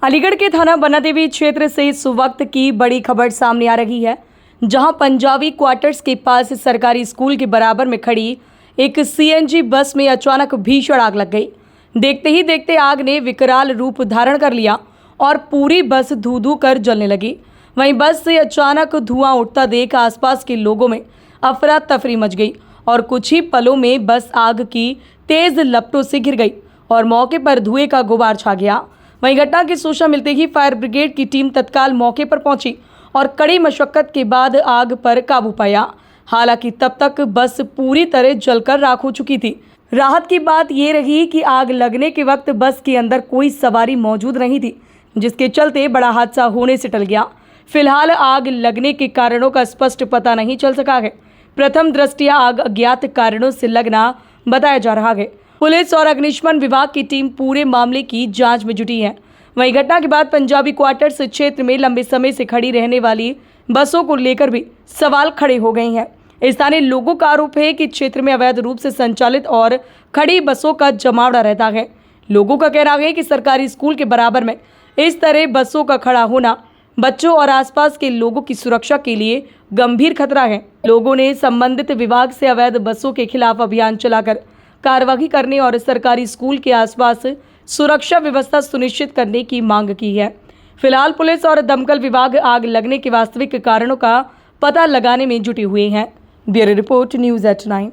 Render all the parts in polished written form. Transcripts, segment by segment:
अलीगढ़ के थाना बनादेवी क्षेत्र से इस वक्त की बड़ी खबर सामने आ रही है, जहां पंजाबी क्वार्टर्स के पास सरकारी स्कूल के बराबर में खड़ी एक सीएनजी बस में अचानक भीषण आग लग गई। देखते ही देखते आग ने विकराल रूप धारण कर लिया और पूरी बस धू धू कर जलने लगी। वहीं बस से अचानक धुआं उठता देख आसपास के लोगों में अफरा तफरी मच गई और कुछ ही पलों में बस आग की तेज लपटों से घिर गई और मौके पर धुएं का गुबार छा गया। वहीं घटना की सूचना मिलते ही फायर ब्रिगेड की टीम तत्काल मौके पर पहुंची और कड़ी मशक्कत के बाद आग पर काबू पाया। हालांकि तब तक बस पूरी तरह जलकर राख हो चुकी थी। राहत की बात यह रही कि आग लगने के वक्त बस के अंदर कोई सवारी मौजूद नहीं थी, जिसके चलते बड़ा हादसा होने से टल गया। फिलहाल आग लगने के कारणों का स्पष्ट पता नहीं चल सका है। प्रथम दृष्टया आग अज्ञात कारणों से लगना बताया जा रहा है। पुलिस और अग्निशमन विभाग की टीम पूरे मामले की जांच में जुटी है। वहीं घटना के बाद पंजाबी क्वार्टर्स क्षेत्र में लंबे समय से खड़ी रहने वाली बसों को लेकर भी सवाल खड़े हो गए हैं। स्थानीय लोगों का आरोप है कि क्षेत्र में अवैध रूप से संचालित और खड़ी बसों का जमावड़ा रहता है। लोगों का कहना है कि सरकारी स्कूल के बराबर में इस तरह बसों का खड़ा होना बच्चों और आसपास के लोगों की सुरक्षा के लिए गंभीर खतरा है। लोगों ने संबंधित विभाग से अवैध बसों के खिलाफ अभियान चलाकर कार्रवाई करने और सरकारी स्कूल के आसपास सुरक्षा व्यवस्था सुनिश्चित करने की मांग की है। फिलहाल पुलिस और दमकल विभाग आग लगने के वास्तविक कारणों का पता लगाने में जुटे हुए हैं। Bureau report news eight 9।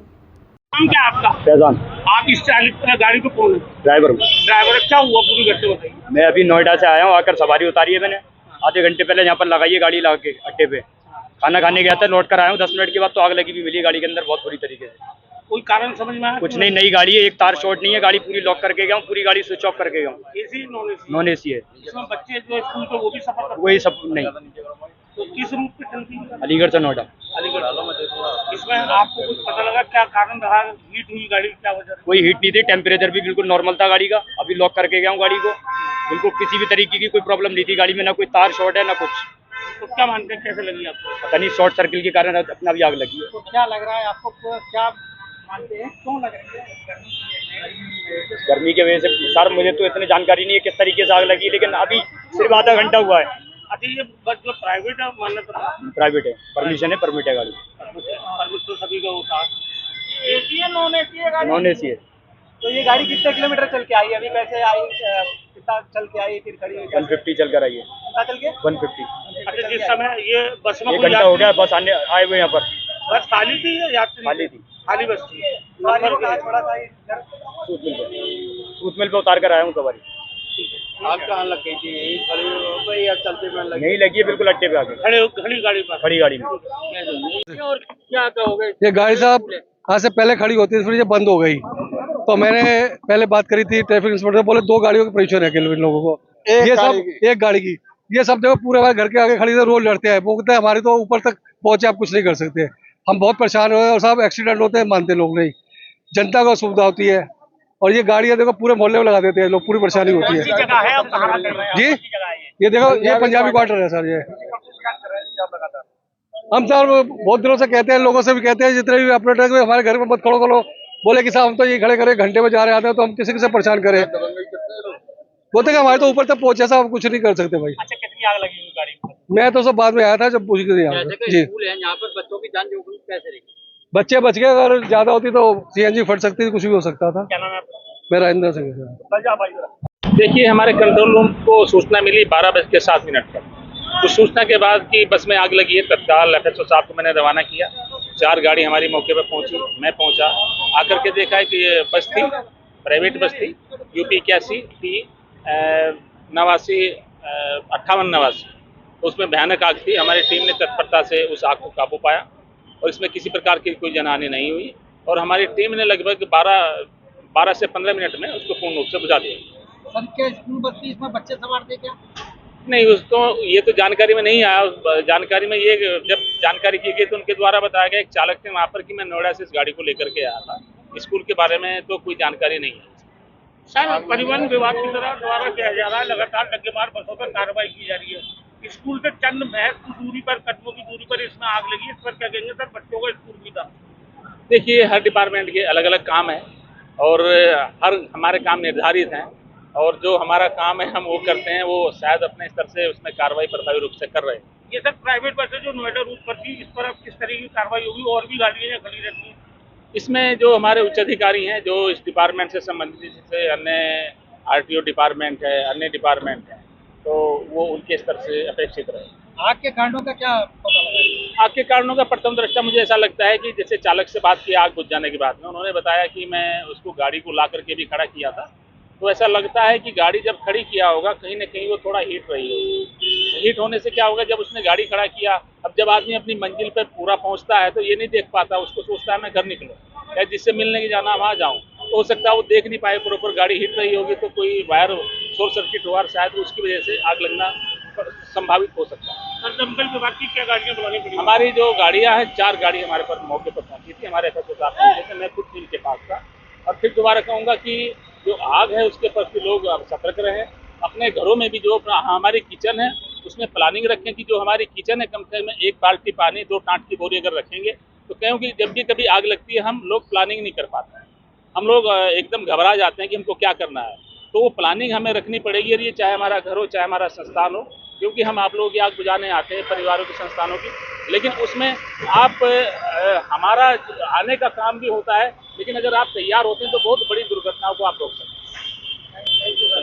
नाम क्या आपका? फैजान। आप इस गाड़ी को कौन है? ड्राइवर। ड्राइवर। क्या हुआ पूरी घटना बताइए। मैं अभी नोएडा से आया हूँ, आकर सवारी उतारी है मैंने। आधे घंटे पहले यहाँ पर लगाई है गाड़ी, लगा के अड्डे पे खाना खाने गया था, लौट कर आया हूँ। 10 मिनट के बाद तो आग लगी भी मिली गाड़ी के अंदर बहुत बुरी तरीके से। कोई कारण समझ में आया? कुछ नहीं, नई गाड़ी है, एक तार शॉर्ट नहीं है, गाड़ी पूरी लॉक करके गया हूँ, पूरी गाड़ी स्विच ऑफ करके गया हूँ। एसी नॉन एसी है। इसमें बच्चे जो स्कूल के वो भी सफर करते हैं? वही सब नहीं। तो किस रूट पे चलती है? अलीगढ़ से नोएडा। अलीगढ़। इसमें आपको कुछ पता लगा क्या कारण रहा? हीट हुई गाड़ी, क्या वजह? कोई हीट नहीं थी, टेम्परेचर भी बिल्कुल नॉर्मल था गाड़ी का। अभी लॉक करके गया हूँ गाड़ी को, बिल्कुल किसी भी तरीके की कोई प्रॉब्लम नहीं थी गाड़ी में, ना कोई तार शॉर्ट है ना कुछ। तो क्या मानते हैं कैसे लगी आपको? पता नहीं, शॉर्ट सर्किट के कारण अपना भी आग लगी है। तो क्या लग रहा है आपको, क्या मानते हैं क्यों लग रही है? गर्मी की वजह से सर, मुझे तो इतनी जानकारी नहीं है किस तरीके से आग लगी, लेकिन अभी सिर्फ आधा घंटा हुआ है। अच्छा, ये बस जो प्राइवेट है मानना प्राइवेट है, परमिशन है, परमिट है गाड़ी। परमिट तो सभी का होता है। एसी है नॉन एसी है गाड़ी? नॉन एसी है। तो ये गाड़ी कितने किलोमीटर चल के आई? अभी कैसे आई, कितना चल के आई, फिर खड़ी हुई? 150 चल कर आई है। कितना चल के? 150। अच्छा, जिस समय ये बस में 1 घंटा हो गया बस आने आए हुए यहाँ पर। बस खाली थी या यात्री? खाली थी। खाली बस थी। नंबर क्या छोड़ा था? सूत मिल पे उतार कर आया हूँ सवारी। आग कहाँ लग गई थी? यही खड़ी हो गई या चलते में लगी? नहीं लगी है, बिल्कुल अड्डे पे आके खड़ी गाड़ी पर। खड़ी गाड़ी में। और क्या कहोगे? ये गाड़ी साहब आज से पहले खड़ी होती थी, फिर ये बंद हो गई। तो मैंने पहले बात करी थी ट्रैफिक इंस्पेक्टर, बोले 2 गाड़ियों के परेशान है इन लोगों को। ये सब एक गाड़ी की, ये सब देखो पूरे हमारे घर के आगे खड़ी है, रोज लड़ते हैं, बोलते हैं हमारे तो ऊपर तक पहुंचे, आप कुछ नहीं कर सकते। हम बहुत परेशान हुए और साहब एक्सीडेंट होते हैं, मानते लोग नहीं, जनता को असुविधा होती है। और ये गाड़ियाँ देखो पूरे मोहल्ले में लगा देते हैं लोग, पूरी परेशानी होती है जी। ये देखो, ये पंजाबी क्वार्टर है सर। ये हम सर बहुत दिनों से कहते हैं, लोगों से भी कहते हैं, जितने भी ऑपरेटर हमारे घर में मत खड़ो करो, बोले कि साहब हम तो ये खड़े करे घंटे में जा रहे आते हैं, तो हम किसी से परेशान करें। बोलते हमारे तो ऊपर तक पहुंचे साहब, कुछ नहीं कर सकते भाई। अच्छा, कितनी आग लगी हुई गाड़ी में? मैं तो सब बाद में आया था जब पूछ गई जी। स्कूल है यहाँ पर, बच्चों की जान जोखिम कैसे रही? बच्चे बच गए, अगर ज्यादा होती तो सीएनजी फट सकती थी, कुछ भी हो सकता था। क्या नाम है आपका? मेरा इंद्र सिंह है। देखिए, हमारे कंट्रोल रूम को सूचना मिली 12:07 पर। उस सूचना के बाद कि बस में आग लगी है, तत्काल एफएसओ साहब को मैंने रवाना किया। 4 गाड़ी हमारी मौके पर पहुंची, मैं पहुंचा, आकर के देखा है कि ये बस थी, प्राइवेट बस थी, UP 81 थी 89 5889। उसमें भयानक आग थी। हमारी टीम ने तत्परता से उस आग को काबू पाया और इसमें किसी प्रकार की कोई जनहानि नहीं हुई और हमारी टीम ने लगभग 12 से 15 मिनट में उसको पूर्ण रूप से बुझा दिया। सर, क्या स्कूल बस थी, इसमें बच्चे सवार थे क्या? नहीं, उसको ये तो जानकारी में नहीं आया। जानकारी में ये, जब जानकारी की गई तो उनके द्वारा बताया गया, एक चालक थे वहाँ पर कि मैं नोएडा से इस गाड़ी को लेकर के आया था। स्कूल के बारे में तो कोई जानकारी नहीं है। सर, परिवहन विभाग की द्वारा किया जा रहा है, लगातार डग्गेमार बसों पर कार्रवाई की जा रही है। स्कूल से चंद महज की दूरी पर, कदमों की दूरी पर इसमें आग लगी, इस पर क्या कहेंगे सर? बच्चों का स्कूल भी था। देखिए, हर डिपार्टमेंट के अलग अलग काम है और हर हमारे काम निर्धारित हैं। और जो हमारा काम है हम वो करते हैं, वो शायद अपने स्तर से उसमें कार्रवाई प्रभावी रूप से कर रहे हैं। ये सर प्राइवेट बसें जो नोएडा रूट पर थी, इस पर अब किस तरह की कार्रवाई होगी? और भी गाड़ियाँ खड़ी रहती हैं? इसमें जो हमारे उच्च अधिकारी हैं, जो इस डिपार्टमेंट से संबंधित, जैसे अन्य आरटीओ डिपार्टमेंट है, अन्य डिपार्टमेंट है, तो वो उनके स्तर से अपेक्षित रहे। आग के कारणों का क्या पता लगा? आग के कारणों का प्रथम दृष्टया मुझे ऐसा लगता है कि जैसे चालक से बात की आग बुझ जाने के बाद में, उन्होंने बताया कि मैं उसको गाड़ी को ला करके भी खड़ा किया था, तो ऐसा लगता है कि गाड़ी जब खड़ी किया होगा कहीं ना कहीं वो थोड़ा हीट रही होगी। हीट होने से क्या होगा, जब उसने गाड़ी खड़ा किया, अब जब आदमी अपनी मंजिल पर पूरा पहुंचता है तो ये नहीं देख पाता, उसको सोचता है मैं घर निकलूं या जिससे मिलने की जाना वहाँ जाऊँ, तो हो सकता है वो देख नहीं पाए प्रॉपर, गाड़ी हिट रही होगी तो कोई वायर शॉर्ट सर्किट हुआ, शायद उसकी वजह से आग लगना संभावित हो सकता है। सर दमकल विभाग की क्या गाड़ियाँ बुलानी पड़ी? हमारी जो गाड़ियां हैं, 4 गाड़ी हमारे पास मौके पर पहुंची थी, हमारे FSO साहब पहुंचे थे, मैं खुद टीम के पास था। और फिर दोबारा कहूँगा कि जो आग है उसके प्रति लोग अब सतर्क रहें, अपने घरों में भी जो हमारी किचन है उसमें प्लानिंग रखें कि जो हमारी किचन है कम से कम 1 बाल्टी पानी, 2 टाट की बोरी अगर रखेंगे तो क्योंकि जब भी कभी आग लगती है हम लोग प्लानिंग नहीं कर पाते हैं, हम लोग एकदम घबरा जाते हैं कि हमको क्या करना है, तो वो प्लानिंग हमें रखनी पड़ेगी। और ये चाहे हमारा घर हो चाहे हमारा संस्थान हो, क्योंकि हम आप लोगों की आग बुझाने आते हैं, परिवारों की, संस्थानों की, लेकिन उसमें आप हमारा आने का काम भी होता है, लेकिन अगर आप तैयार होते हैं तो बहुत बड़ी दुर्घटनाओं को आप रोक सकते हैं।